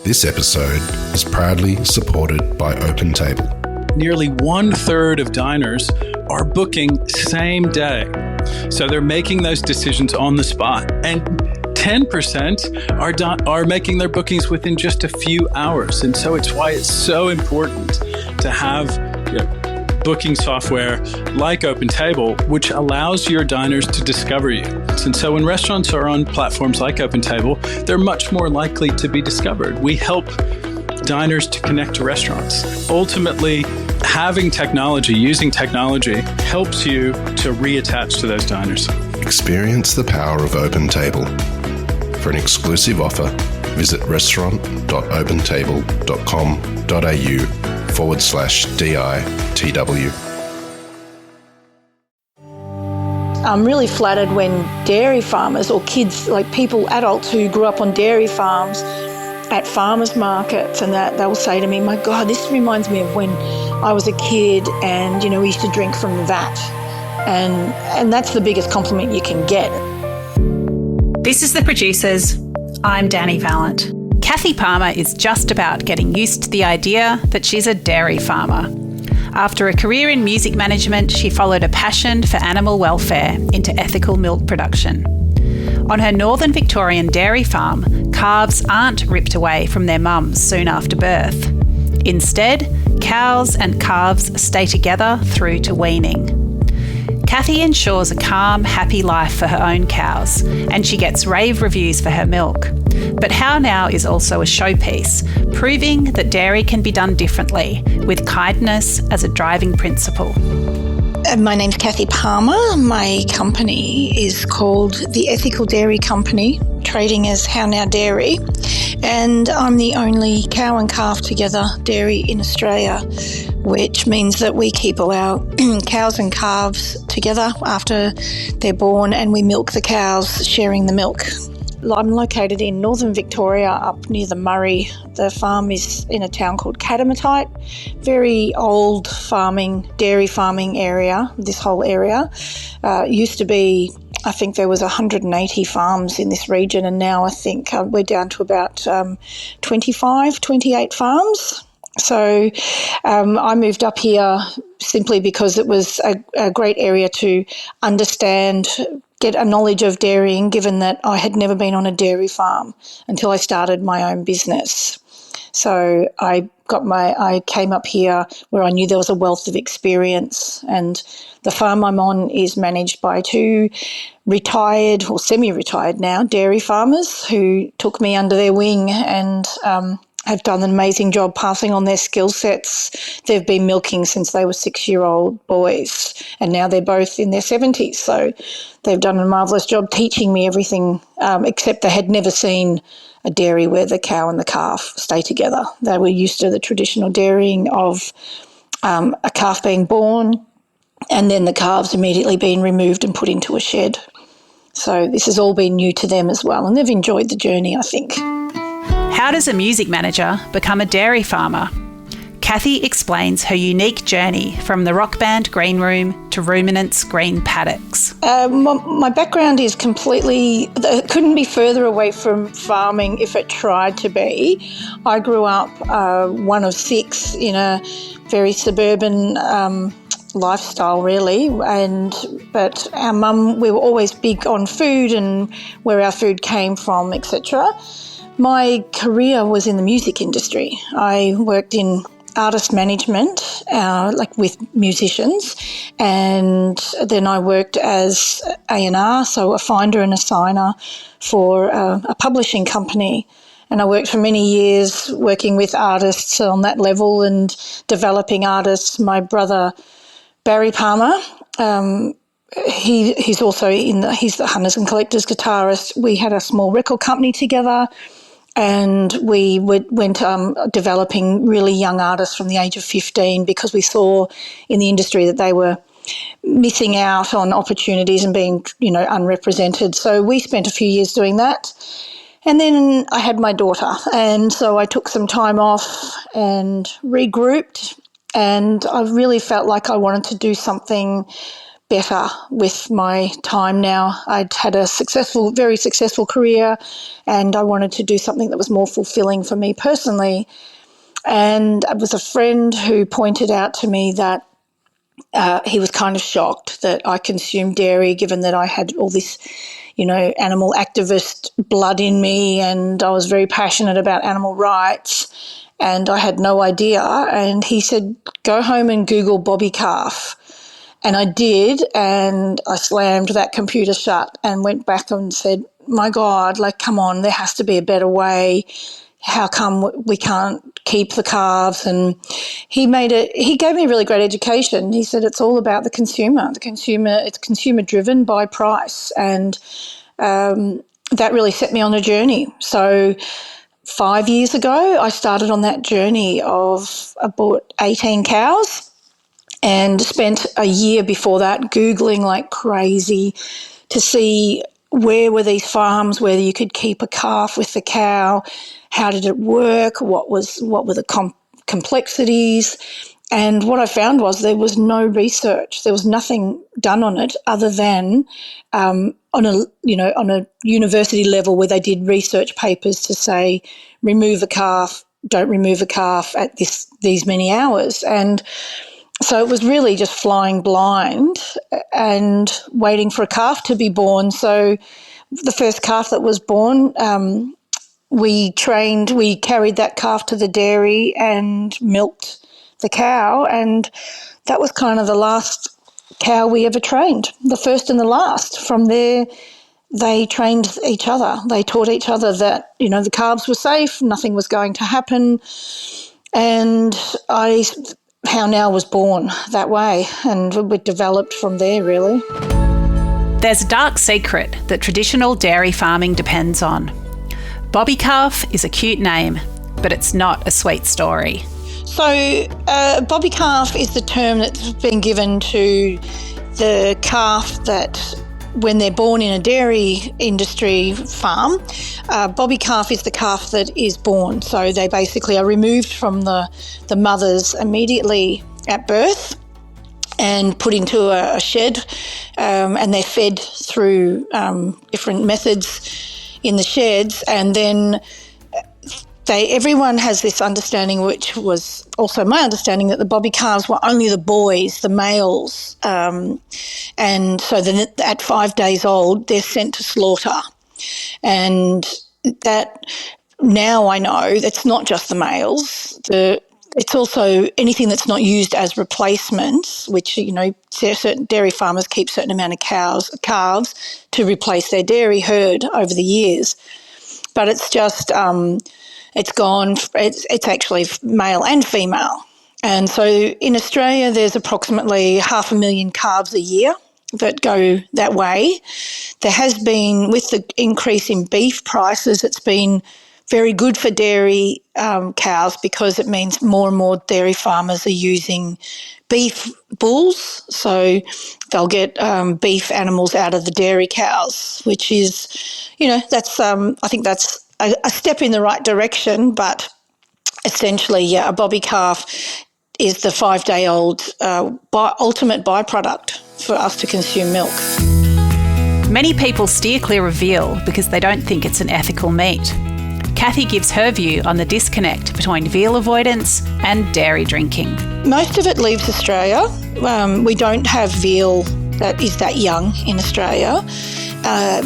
This episode is proudly supported by OpenTable. Nearly 1/3 of diners are booking same day. So they're making those decisions on the spot. And 10% are making their bookings within just a few hours. And so it's why it's so important to have booking software like OpenTable, which allows your diners to discover you. And so when restaurants are on platforms like OpenTable, they're much more likely to be discovered. We help diners to connect to restaurants. Ultimately, having technology, using technology, helps you to reattach to those diners. Experience the power of OpenTable. For an exclusive offer, visit restaurant.opentable.com.au/DITW. I'm really flattered when dairy farmers or kids, like people, adults who grew up on dairy farms at farmers markets, and that they'll say to me, "My God, this reminds me of when I was a kid and, we used to drink from the vat." And that's the biggest compliment you can get. This is The Producers. I'm Dani Valent. Cathy Palmer is just about getting used to the idea that she's a dairy farmer. After a career in music management, she followed a passion for animal welfare into ethical milk production. On her northern Victorian dairy farm, calves aren't ripped away from their mums soon after birth. Instead, cows and calves stay together through to weaning. Cathy ensures a calm, happy life for her own cows, and she gets rave reviews for her milk. But How Now is also a showpiece, proving that dairy can be done differently, with kindness as a driving principle. My name's Cathy Palmer. My company is called the Ethical Dairy Company, trading as How Now Dairy, and I'm the only cow and calf together dairy in Australia, which means that we keep all our cows and calves together after they're born, and we milk the cows, sharing the milk. I'm located in northern Victoria, up near the Murray. The farm is in a town called Catamatite, very old dairy farming area. This whole area used to be, I think there was 180 farms in this region, and now I think we're down to about 28 farms. So I moved up here simply because it was a great area to understand, get a knowledge of dairying, given that I had never been on a dairy farm until I started my own business. So I came up here where I knew there was a wealth of experience, and the farm I'm on is managed by two retired or semi-retired now dairy farmers who took me under their wing and have done an amazing job passing on their skill sets. They've been milking since they were 6-year-old boys, and now they're both in their 70s. So they've done a marvellous job teaching me everything, except they had never seen a dairy where the cow and the calf stay together. They were used to the traditional dairying of a calf being born and then the calves immediately being removed and put into a shed. So this has all been new to them as well, and they've enjoyed the journey, I think. How does a music manager become a dairy farmer? Cathy explains her unique journey from the rock band green room to Ruminant's green paddocks. My background is it couldn't be further away from farming if it tried to be. I grew up one of 6 in a very suburban lifestyle, really, but our mum, we were always big on food and where our food came from, etc. My career was in the music industry. I worked in artist management, with musicians, and then I worked as A&R, so a finder and a signer for a publishing company. And I worked for many years working with artists on that level and developing artists. My brother, Barry Palmer, he's also he's the Hunters and Collectors guitarist. We had a small record company together, and we went developing really young artists from the age of 15 because we saw in the industry that they were missing out on opportunities and being, unrepresented. So we spent a few years doing that. And then I had my daughter, and so I took some time off and regrouped, and I really felt like I wanted to do something better with my time now. I'd had a very successful career, and I wanted to do something that was more fulfilling for me personally. And it was a friend who pointed out to me that he was kind of shocked that I consumed dairy, given that I had all this, animal activist blood in me, and I was very passionate about animal rights, and I had no idea. And he said, go home and Google bobby calf. And I did, and I slammed that computer shut and went back and said, my God, come on, there has to be a better way. How come we can't keep the calves? And he gave me a really great education. He said it's all about the consumer. It's consumer driven by price. And that really set me on a journey. So 5 years ago, I started on that journey I bought 18 cows and spent a year before that Googling like crazy to see where were these farms where you could keep a calf with the cow, how did it work, what were the complexities. And what I found was there was no research. There was nothing done on it other than on a university level where they did research papers to say remove a calf, don't remove a calf at these many hours. And so it was really just flying blind and waiting for a calf to be born. So the first calf that was born, we carried that calf to the dairy and milked the cow, and that was kind of the last cow we ever trained, the first and the last. From there, they trained each other. They taught each other that, the calves were safe, nothing was going to happen, and How Now was born that way, and we developed from there, really. There's a dark secret that traditional dairy farming depends on. Bobby calf is a cute name, but it's not a sweet story. So bobby calf is the term that's been given to the calf that when they're born in a dairy industry farm, bobby calf is the calf that is born. So they basically are removed from the mothers immediately at birth and put into a shed, and they're fed through different methods in the sheds. And then everyone has this understanding, which was also my understanding, that the bobby calves were only the boys, the males. And so then at 5 days old, they're sent to slaughter. And that now I know that's not just the males. It's also anything that's not used as replacements, which, certain dairy farmers keep a certain amount of calves to replace their dairy herd over the years. But it's just... it's actually male and female. And so in Australia, there's approximately 500,000 calves a year that go that way. There has been, with the increase in beef prices, it's been very good for dairy cows because it means more and more dairy farmers are using beef bulls. So they'll get beef animals out of the dairy cows, which is, that's I think that's a step in the right direction, but essentially, a bobby calf is the 5-day-old ultimate byproduct for us to consume milk. Many people steer clear of veal because they don't think it's an ethical meat. Cathy gives her view on the disconnect between veal avoidance and dairy drinking. Most of it leaves Australia. We don't have veal that is that young in Australia.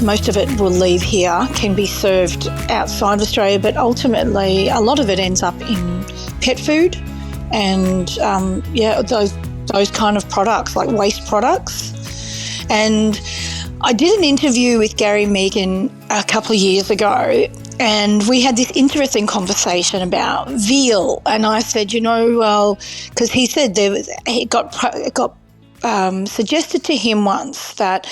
Most of it will leave here, can be served outside of Australia, but ultimately a lot of it ends up in pet food and those kind of products, like waste products. And I did an interview with Gary Megan a couple of years ago, and we had this interesting conversation about veal. And I said, because he said it got suggested to him once that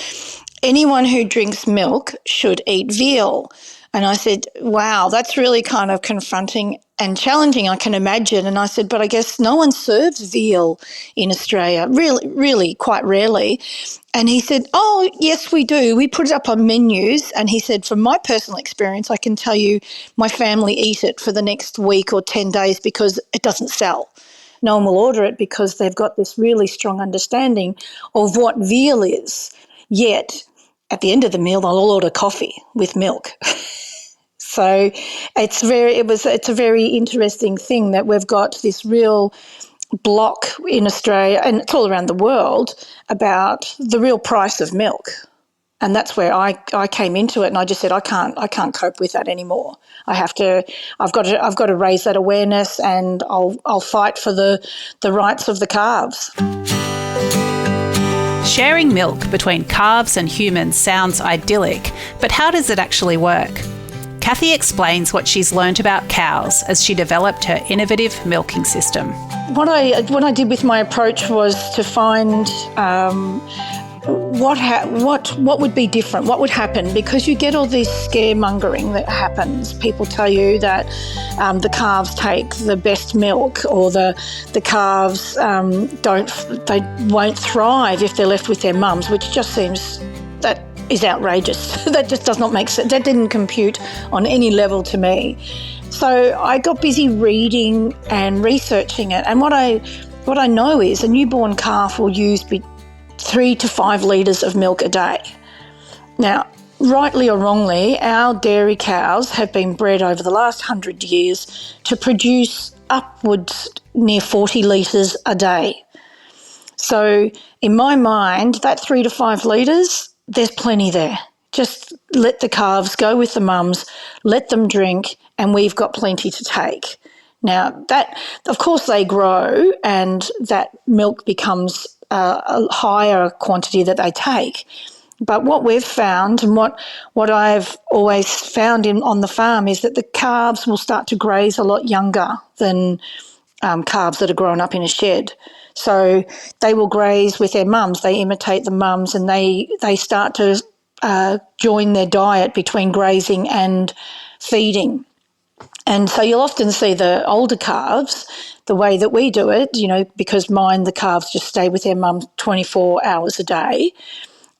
anyone who drinks milk should eat veal. And I said, wow, that's really kind of confronting and challenging, I can imagine. And I said, but I guess no one serves veal in Australia, really quite rarely. And he said, oh, yes, we do. We put it up on menus. And he said, from my personal experience, I can tell you my family eat it for the next week or 10 days because it doesn't sell. no one will order it because they've got this really strong understanding of what veal is. Yet, at the end of the meal, they'll all order coffee with milk. So it's a very interesting thing that we've got this real block in Australia, and it's all around the world, about the real price of milk. And that's where I came into it, and I just said I can't cope with that anymore. I've got to raise that awareness, and I'll fight for the rights of the calves. Sharing milk between calves and humans sounds idyllic, but how does it actually work? Cathy explains what she's learnt about cows as she developed her innovative milking system. What I did with my approach was to find what would be different, what would happen, because you get all this scaremongering that happens. People tell you that the calves take the best milk, or the calves won't thrive if they're left with their mums, which just seems that is outrageous. That just does not make sense. That didn't compute on any level to me. So I got busy reading and researching it, and what I know is a newborn calf will use 3 to 5 litres of milk a day. Now, rightly or wrongly, our dairy cows have been bred over the last 100 years to produce upwards near 40 litres a day. So in my mind, that 3 to 5 litres, there's plenty there. Just let the calves go with the mums, let them drink, and we've got plenty to take. Now, that, of course, they grow and that milk becomes a higher quantity that they take. But what we've found, and what I've always found on the farm, is that the calves will start to graze a lot younger than calves that are grown up in a shed. So they will graze with their mums. They imitate the mums, and they start to join their diet between grazing and feeding. And so you'll often see the older calves, the way that we do it, because the calves just stay with their mum 24 hours a day.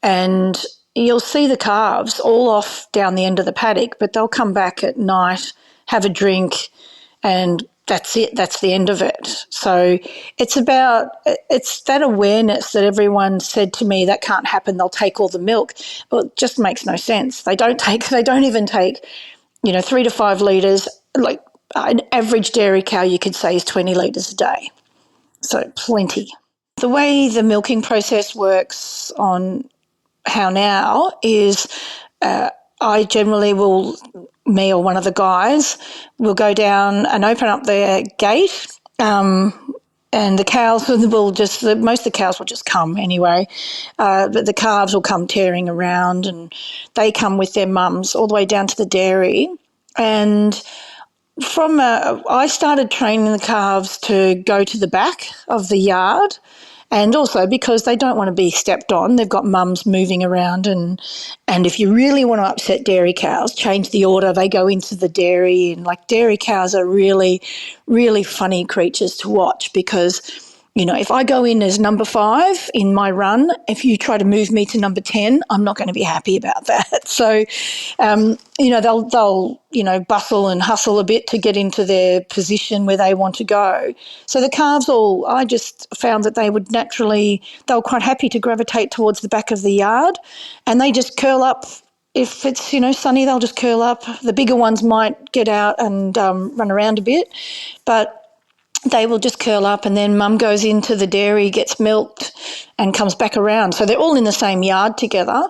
And you'll see the calves all off down the end of the paddock, but they'll come back at night, have a drink, and that's it. That's the end of it. So it's that awareness that everyone said to me, that can't happen, they'll take all the milk. Well, it just makes no sense. They don't even take 3 to 5 litres. Like an average dairy cow, you could say, is 20 litres a day. So plenty. The way the milking process works on How Now is I generally me or one of the guys will go down and open up the gate, and the cows most of the cows will just come anyway, but the calves will come tearing around, and they come with their mums all the way down to the dairy. And I started training the calves to go to the back of the yard, and also because they don't want to be stepped on. They've got mums moving around, and if you really want to upset dairy cows, change the order. They go into the dairy, and dairy cows are really, really funny creatures to watch, because if I go in as number 5 in my run, if you try to move me to number 10, I'm not going to be happy about that. So, they'll bustle and hustle a bit to get into their position where they want to go. So the calves I just found that they were quite happy to gravitate towards the back of the yard, and they just curl up. If it's, sunny, they'll just curl up. The bigger ones might get out and run around a bit, but they will just curl up, and then mum goes into the dairy, gets milked, and comes back around. So they're all in the same yard together.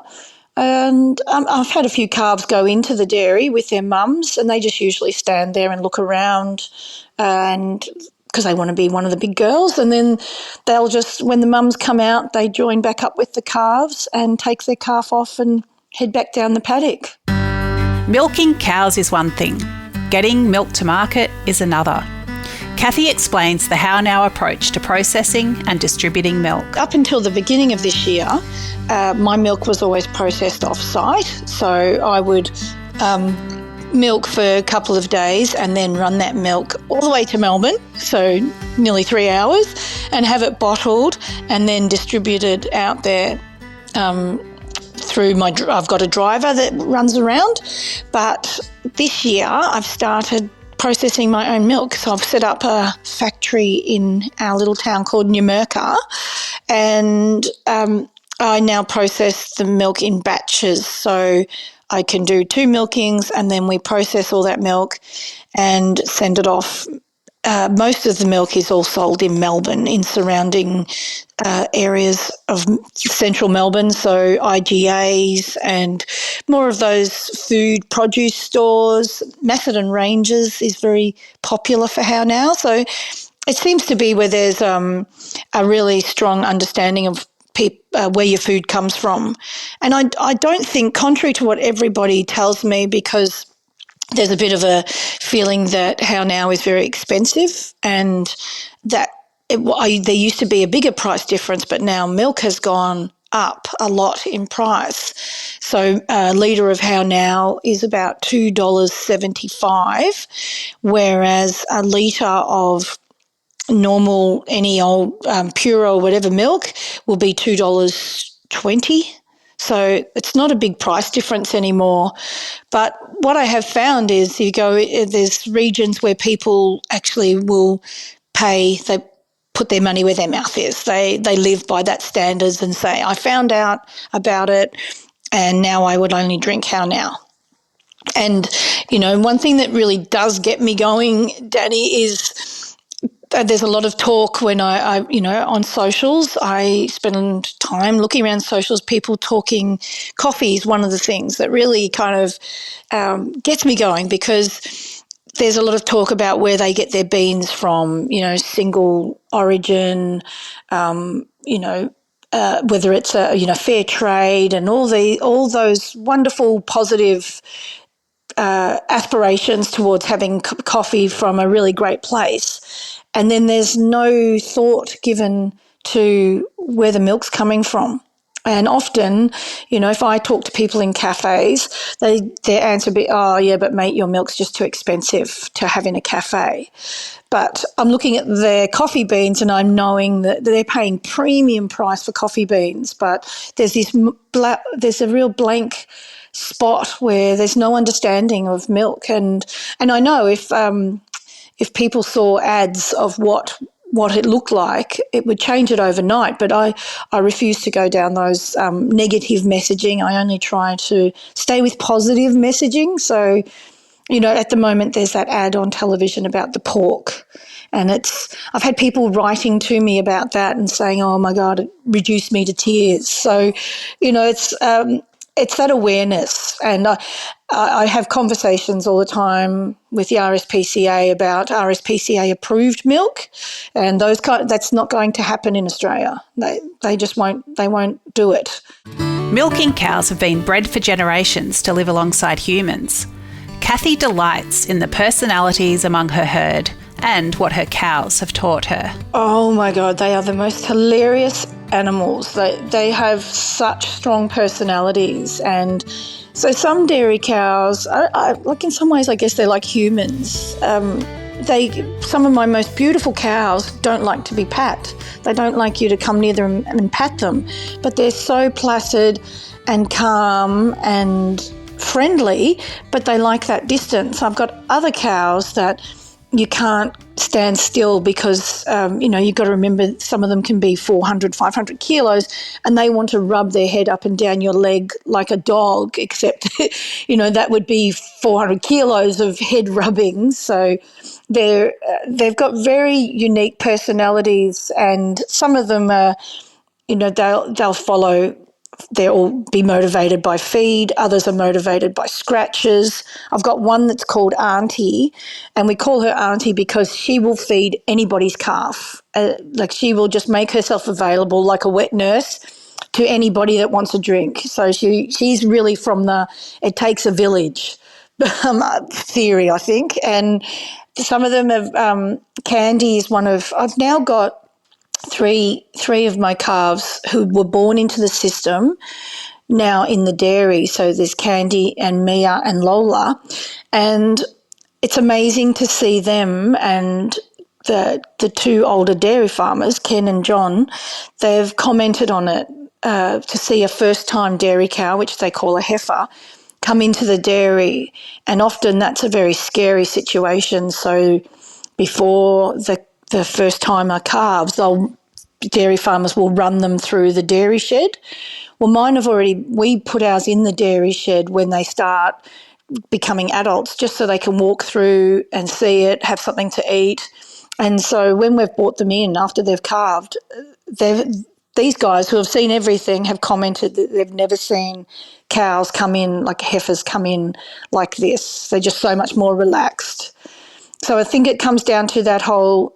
And I've had a few calves go into the dairy with their mums, and they just usually stand there and look around, and because they want to be one of the big girls. And then they'll just, when the mums come out, they join back up with the calves and take their calf off and head back down the paddock. Milking cows is one thing. Getting milk to market is another. Cathy explains the How Now approach to processing and distributing milk. Up until the beginning of this year, my milk was always processed off-site. So I would milk for a couple of days and then run that milk all the way to Melbourne, so nearly 3 hours, and have it bottled and then distributed out there through I've got a driver that runs around. But this year I've started processing my own milk. So I've set up a factory in our little town called Numurkah, and I now process the milk in batches. So I can do 2 milkings, and then we process all that milk and send it off. Most of the milk is all sold in Melbourne, in surrounding areas of central Melbourne, so IGAs and more of those food produce stores. Macedon Ranges is very popular for How Now. So it seems to be where there's a really strong understanding of where your food comes from. And I don't think, contrary to what everybody tells me, because there's a bit of a feeling that How Now is very expensive, and that there used to be a bigger price difference, but now milk has gone up a lot in price. So a litre of How Now is about $2.75, whereas a litre of normal, any old pure or whatever milk will be $2.20. So it's not a big price difference anymore. But what I have found is there's regions where people actually will they put their money where their mouth is. They live by that standards and say, I found out about it and now I would only drink How Now. And, one thing that really does get me going, Dani, is there's a lot of talk when I on socials. I spend time looking around socials, people talking coffee is one of the things that really kind of gets me going, because there's a lot of talk about where they get their beans from, single origin, whether it's fair trade and all those wonderful positive aspirations towards having coffee from a really great place. And then there's no thought given to where the milk's coming from. And often, if I talk to people in cafes, their answer would be, oh, yeah, but mate, your milk's just too expensive to have in a cafe. But I'm looking at their coffee beans and I'm knowing that they're paying premium price for coffee beans. But there's there's a real blank spot where there's no understanding of milk. And I know if people saw ads of what it looked like, it would change it overnight. But I refuse to go down those negative messaging. I only try to stay with positive messaging. So, at the moment there's that ad on television about the pork. And I've had people writing to me about that and saying, oh my God, it reduced me to tears. So, it's that awareness. And I have conversations all the time with the RSPCA about RSPCA approved milk, and that's not going to happen in Australia. They just won't do it. Milking cows have been bred for generations to live alongside humans. Cathy delights in the personalities among her herd and what her cows have taught her. Oh my God, they are the most hilarious animals. They have such strong personalities. And so some dairy cows, like in some ways, I guess they're like humans. Some of my most beautiful cows don't like to be pat. They don't like you to come near them and pat them. But they're so placid and calm and friendly, but they like that distance. I've got other cows that you can't stand still because, you've got to remember some of them can be 400, 500 kilos and they want to rub their head up and down your leg like a dog, except, that would be 400 kilos of head rubbing. So they've got very unique personalities, and some of them are, they'll follow. They'll all be motivated by feed. Others are motivated by scratches. I've got one that's called Auntie, and we call her Auntie because she will feed anybody's calf. She will just make herself available like a wet nurse to anybody that wants a drink. So she's really from the it takes a village theory, I think. And some of them have Candy is one of. I've now got three of my calves who were born into the system now in the dairy. So there's Candy and Mia and Lola, and it's amazing to see them. And the 2 older dairy farmers, Ken and John, they've commented on it to see a first-time dairy cow, which they call a heifer, come into the dairy, and often that's a very scary situation. So before the first timer calves, dairy farmers will run them through the dairy shed. Well, we put ours in the dairy shed when they start becoming adults, just so they can walk through and see it, have something to eat. And so when we've brought them in after they've calved, these guys who have seen everything have commented that they've never seen cows come in, like heifers come in like this. They're just so much more relaxed. So I think it comes down to that whole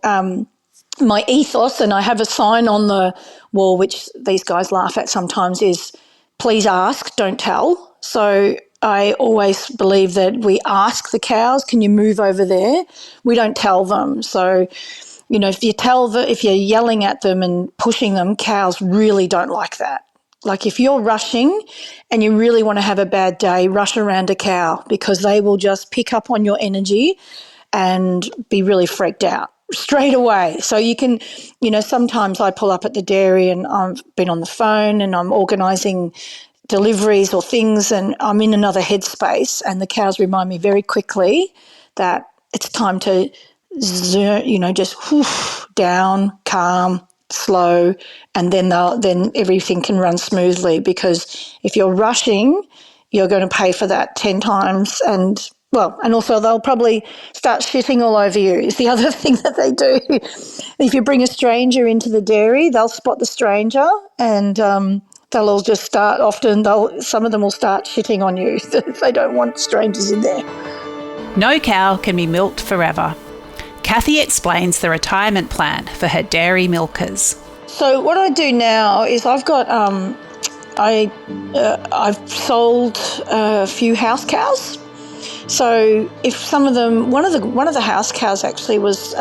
my ethos, and I have a sign on the wall, which these guys laugh at sometimes, is please ask, don't tell. So I always believe that we ask the cows, can you move over there? We don't tell them. So, if you're yelling at them and pushing them, cows really don't like that. Like if you're rushing and you really want to have a bad day, rush around a cow, because they will just pick up on your energy and be really freaked out straight away. So you can, sometimes I pull up at the dairy and I've been on the phone and I'm organising deliveries or things and I'm in another headspace, and the cows remind me very quickly that it's time to, just whoosh, down, calm, slow, and then everything can run smoothly, because if you're rushing, you're going to pay for that 10 times. And also they'll probably start shitting all over you is the other thing that they do. If you bring a stranger into the dairy, they'll spot the stranger and they'll all just start, some of them will start shitting on you if they don't want strangers in there. No cow can be milked forever. Cathy explains the retirement plan for her dairy milkers. So what I do now is I've got I've sold a few house cows. So if some of them, one of the house cows actually was,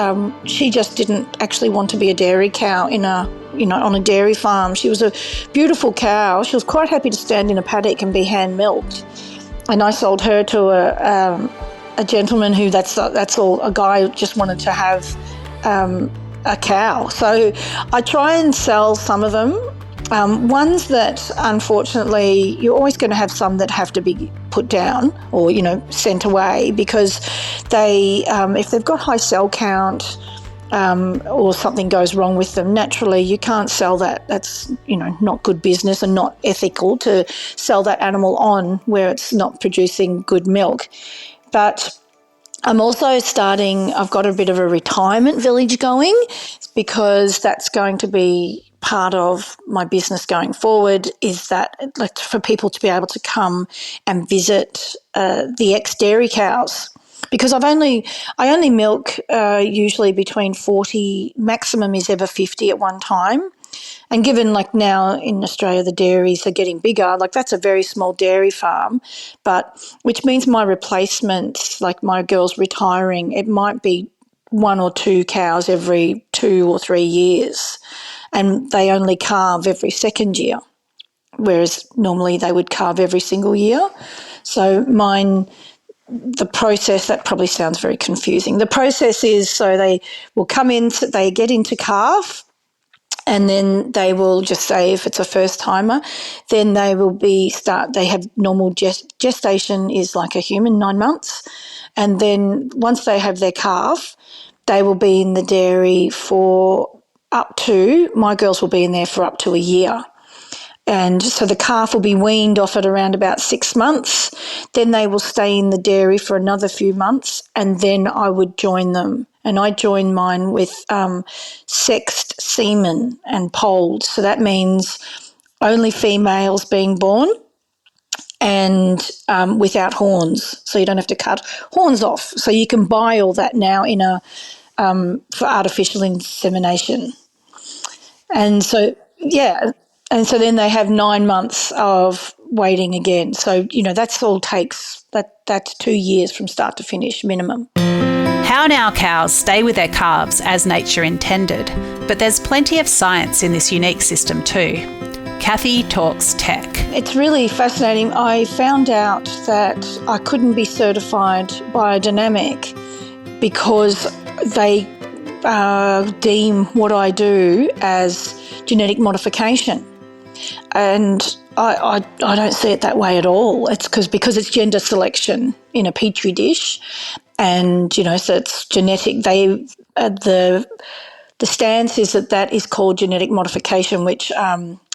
she just didn't actually want to be a dairy cow on a dairy farm. She was a beautiful cow. She was quite happy to stand in a paddock and be hand milked. And I sold her to a gentleman who that's all. A guy who just wanted to have a cow. So I try and sell some of them. Ones that, unfortunately, you're always going to have some that have to be put down or, sent away, because they, if they've got high cell count or something goes wrong with them, naturally you can't sell that. That's, not good business and not ethical to sell that animal on where it's not producing good milk. But I'm also I've got a bit of a retirement village going, because that's going to be part of my business going forward, is that for people to be able to come and visit the ex-dairy cows, because I only milk usually between 40, maximum is ever 50 at one time. And given now in Australia the dairies are getting bigger, that's a very small dairy farm, which means my replacements, my girls retiring, it might be 1 or 2 cows every 2 or 3 years, and they only calve every second year, whereas normally they would calve every single year. So the process, that probably sounds very confusing. The process is, so they will come in, they get into calf, and then they will just say, if it's a first timer, then they have normal gestation is like a human, 9 months. And then once they have their calf, they will be in the dairy my girls will be in there for up to a year. And so the calf will be weaned off at around about 6 months. Then they will stay in the dairy for another few months, and then I would join them. And I join mine with sexed semen and polled. So that means only females being born and without horns. So you don't have to cut horns off. So you can buy all that now for artificial insemination. And so, and so then they have 9 months of waiting again. So, that's 2 years from start to finish minimum. How now cows stay with their calves as nature intended, but there's plenty of science in this unique system too. Cathy talks tech. It's really fascinating. I found out that I couldn't be certified biodynamic because they deem what I do as genetic modification. And I don't see it that way at all. It's because it's gender selection in a petri dish, and so it's genetic. The stance is that is called genetic modification, which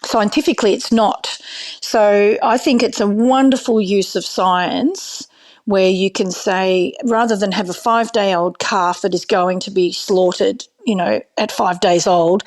scientifically it's not. So I think it's a wonderful use of science where you can say, rather than have a 5-day-old calf that is going to be slaughtered, at 5 days old,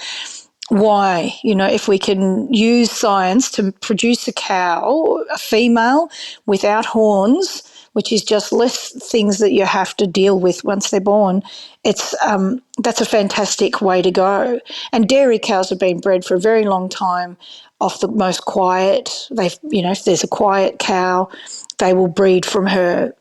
why? If we can use science to produce a cow, a female, without horns, which is just less things that you have to deal with once they're born, that's a fantastic way to go. And dairy cows have been bred for a very long time off the most quiet. If there's a quiet cow, they will breed from her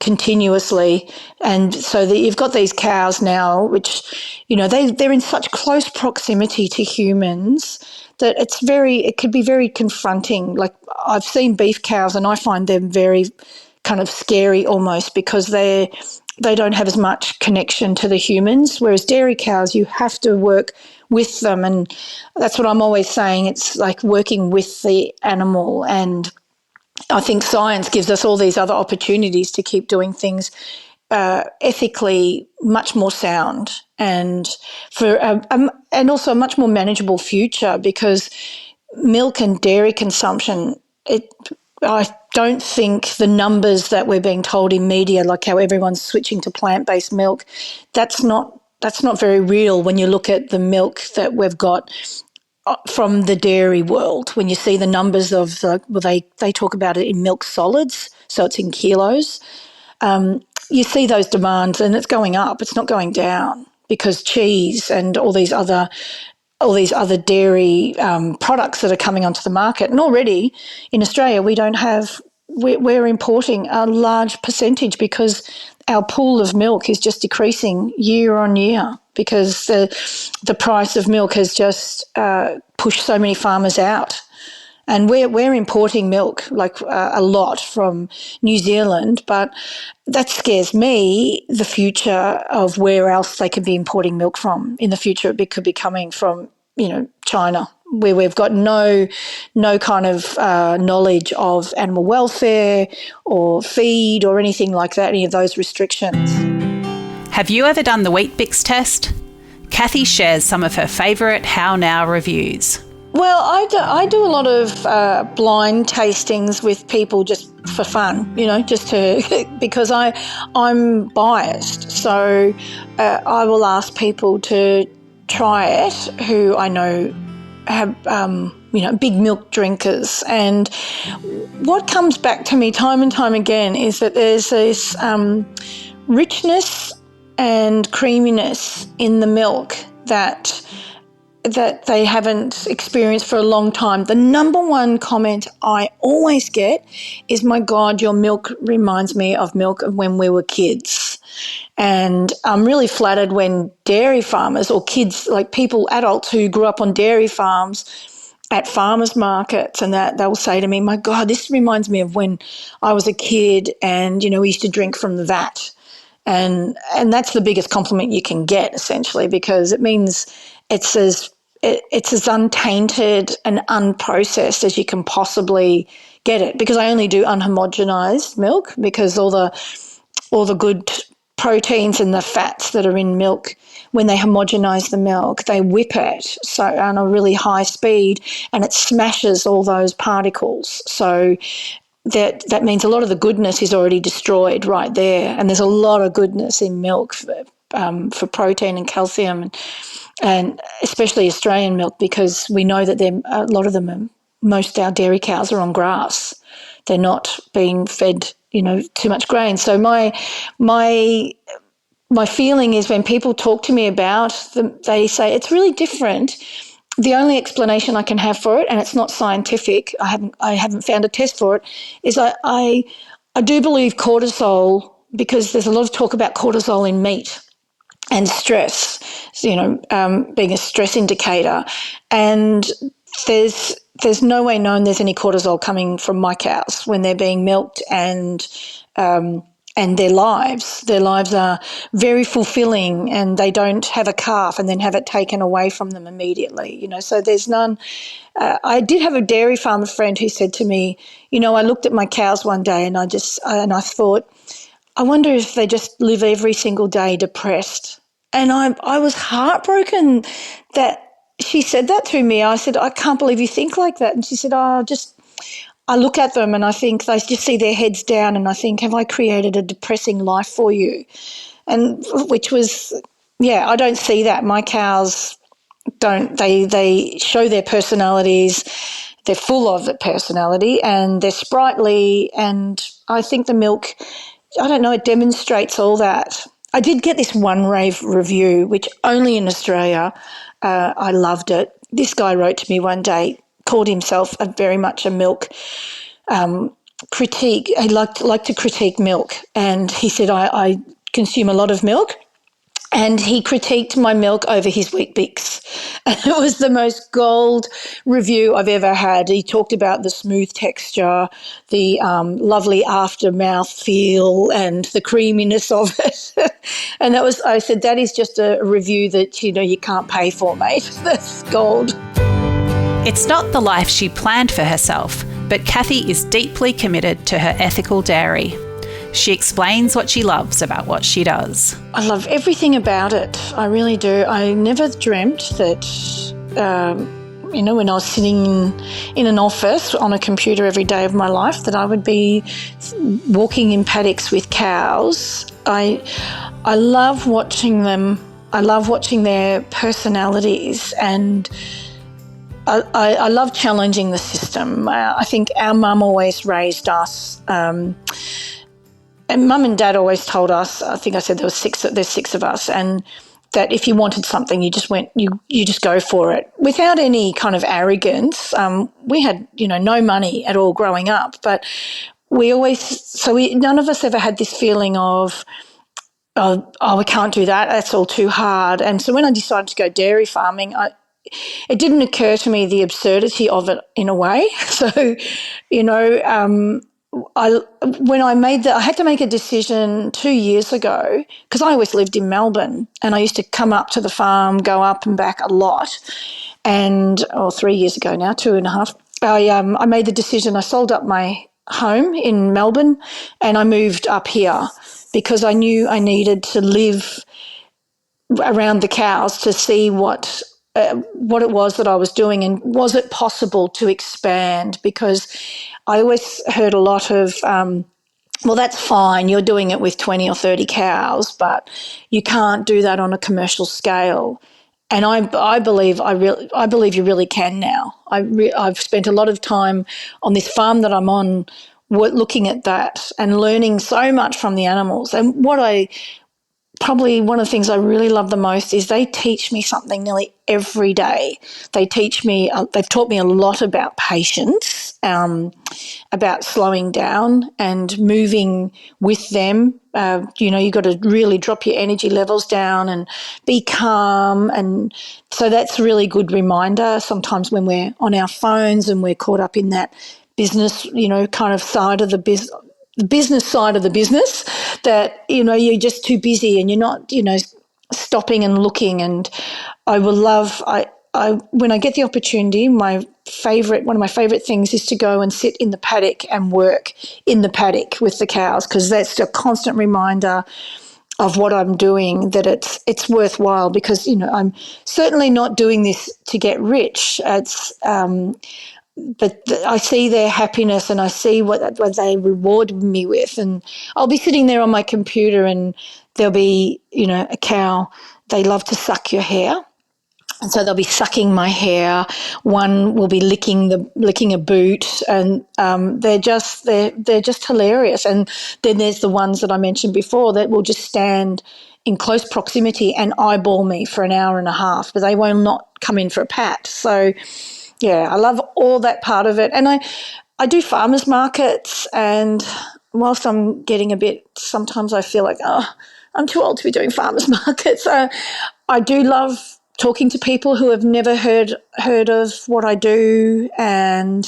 continuously. And so you've got these cows now, which, they're in such close proximity to humans that it could be very confronting. Like, I've seen beef cows and I find them very kind of scary almost, because they don't have as much connection to the humans, whereas dairy cows, you have to work with them. And that's what I'm always saying. It's like working with the animal, and I think science gives us all these other opportunities to keep doing things ethically much more sound, and and also a much more manageable future, because milk and dairy consumption, I don't think the numbers that we're being told in media, like how everyone's switching to plant-based milk, that's not very real when you look at the milk that we've got from the dairy world. When you see the numbers of they talk about it in milk solids, so it's in kilos. You see those demands, and it's going up. It's not going down, because cheese and all these other dairy products that are coming onto the market. And already in Australia, we're importing a large percentage, because our pool of milk is just decreasing year on year, because the price of milk has just pushed so many farmers out. And we're importing milk like a lot from New Zealand, but that scares me, the future of where else they could be importing milk from. In the future, it could be coming from, China, where we've got no kind of knowledge of animal welfare or feed or anything like that, any of those restrictions. Have you ever done the Wheat Bix test? Cathy shares some of her favourite How Now reviews. Well, I do a lot of blind tastings with people just for fun, just to because I'm biased. So I will ask people to try it who I know have big milk drinkers. And what comes back to me time and time again is that there's this richness and creaminess in the milk that they haven't experienced for a long time. The number one comment I always get is, "My God, your milk reminds me of milk of when we were kids." And I'm really flattered when dairy farmers or kids, like people, adults who grew up on dairy farms at farmers markets, and that they'll say to me, "My God, this reminds me of when I was a kid and, we used to drink from the vat." And that's the biggest compliment you can get, essentially, because it means it's as untainted and unprocessed as you can possibly get it. Because I only do unhomogenized milk, because all the good proteins and the fats that are in milk, when they homogenize the milk, they whip it so on a really high speed, and it smashes all those particles. So that means a lot of the goodness is already destroyed right there. And there's a lot of goodness in milk for protein and calcium, and especially Australian milk, because we know that a lot of them, most our dairy cows are on grass. They're not being fed, too much grain. So my feeling is, when people talk to me about them, they say it's really different. The only explanation I can have for it, and it's not scientific, I haven't found a test for it, is I do believe cortisol, because there's a lot of talk about cortisol in meat and stress, being a stress indicator. And there's no way known there's any cortisol coming from my cows when they're being milked and and their lives. Their lives are very fulfilling, and they don't have a calf and then have it taken away from them immediately, so there's none. I did have a dairy farmer friend who said to me, I looked at my cows one day and I thought, I wonder if they just live every single day depressed. And I was heartbroken that she said that to me. I said, I can't believe you think like that. And she said, I look at them and I think they just see their heads down and I think, have I created a depressing life for you? And which was, I don't see that. My cows don't, they show their personalities. They're full of personality and they're sprightly, and I think the milk, I don't know, it demonstrates all that. I did get this one rave review, which only in Australia, I loved it. This guy wrote to me one day, called himself very much a milk critique. He liked to critique milk, and he said, I consume a lot of milk. And he critiqued my milk over his Weet-Bix. And it was the most gold review I've ever had. He talked about the smooth texture, the lovely aftermouth feel, and the creaminess of it. And I said, that is just a review that, you can't pay for, mate. That's gold. It's not the life she planned for herself, but Cathy is deeply committed to her ethical dairy. She explains what she loves about what she does. I love everything about it. I really do. I never dreamt that, when I was sitting in an office on a computer every day of my life, that I would be walking in paddocks with cows. I love watching them. I love watching their personalities, and I love challenging the system. I think our mum always raised us. And Mum and Dad always told us, I think I said there's six of us, and that if you wanted something, you just go for it without any kind of arrogance. We had, no money at all growing up, but none of us ever had this feeling of, we can't do that. That's all too hard. And so when I decided to go dairy farming, it didn't occur to me the absurdity of it in a way. So, I had to make a decision 2 years ago, because I always lived in Melbourne and I used to come up to the farm, go up and back a lot. And 3 years ago now, 2.5, I made the decision. I sold up my home in Melbourne and I moved up here because I knew I needed to live around the cows to see what it was that I was doing, and was it possible to expand, because I always heard a lot of, well, that's fine, you're doing it with 20 or 30 cows, but you can't do that on a commercial scale. And I believe you really can now. I've spent a lot of time on this farm that I'm on looking at that and learning so much from the animals. And probably one of the things I really love the most is they teach me something nearly every day. They've taught me a lot about patience, about slowing down and moving with them. You've got to really drop your energy levels down and be calm. And so that's a really good reminder sometimes when we're on our phones and we're caught up in that business, kind of side of the business side of the business, that, you're just too busy and you're not, stopping and looking. And I will love, when I get the opportunity, one of my favourite things is to go and sit in the paddock and work in the paddock with the cows, because that's a constant reminder of what I'm doing, that it's worthwhile, because, I'm certainly not doing this to get rich. But I see their happiness and I see what they reward me with. And I'll be sitting there on my computer and there'll be, a cow, they love to suck your hair. And so they'll be sucking my hair. One will be licking a boot, and they're just hilarious. And then there's the ones that I mentioned before that will just stand in close proximity and eyeball me for an hour and a half, but they will not come in for a pat. So, yeah, I love all that part of it. And I do farmers markets, and whilst I'm getting sometimes I feel like, I'm too old to be doing farmers markets. I do love talking to people who have never heard of what I do, and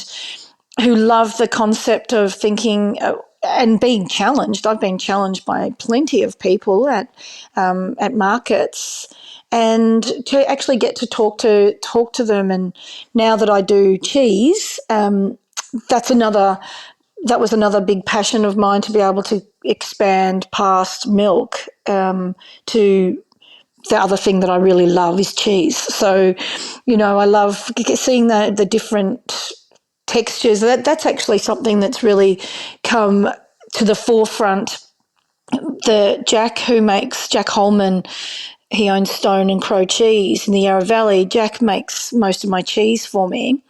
who love the concept of thinking and being challenged. I've been challenged by plenty of people at markets, and to actually get to talk to them. And now that I do cheese, that was another big passion of mine, to be able to expand past milk to the other thing that I really love is cheese. So, I love seeing the different textures. That's actually something that's really come to the forefront. The Jack Holman, he owns Stone and Crow Cheese in the Yarra Valley. Jack makes most of my cheese for me.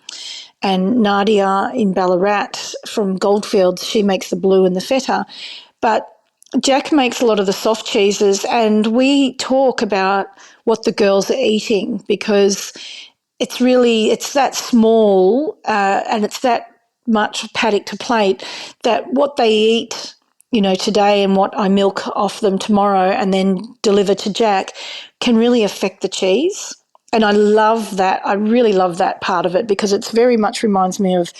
And Nadia in Ballarat from Goldfields, she makes the blue and the feta. But Jack makes a lot of the soft cheeses, and we talk about what the girls are eating, because it's that small and it's that much paddock to plate, that what they eat, today and what I milk off them tomorrow and then deliver to Jack can really affect the cheese. And I love that. I really love that part of it, because it's very much reminds me of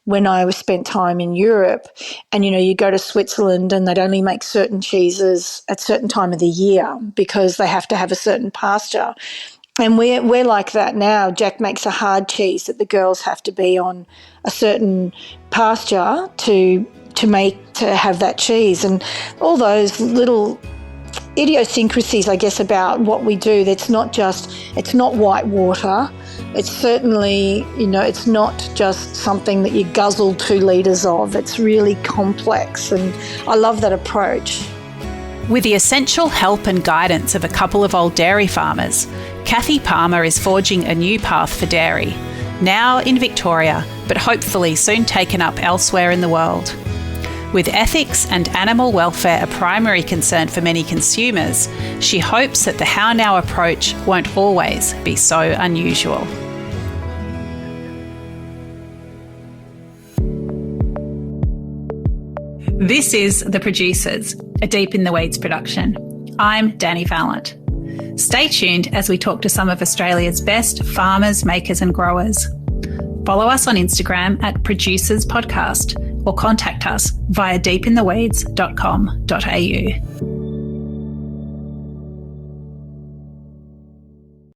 when I spent time in Europe, and, you go to Switzerland and they'd only make certain cheeses at certain time of the year because they have to have a certain pasture. And we're like that now. Jack makes a hard cheese that the girls have to be on a certain pasture to have that cheese. And all those little idiosyncrasies, I guess, about what we do. It's not white water. It's certainly, it's not just something that you guzzle 2 litres of. It's really complex, and I love that approach. With the essential help and guidance of a couple of old dairy farmers, Cathy Palmer is forging a new path for dairy, now in Victoria, but hopefully soon taken up elsewhere in the world. With ethics and animal welfare a primary concern for many consumers, she hopes that the how now approach won't always be so unusual. This is The Producers, a Deep in the Weeds production. I'm Dani Valent. Stay tuned as we talk to some of Australia's best farmers, makers and growers. Follow us on Instagram at Producers Podcast, or contact us via deepintheweeds.com.au.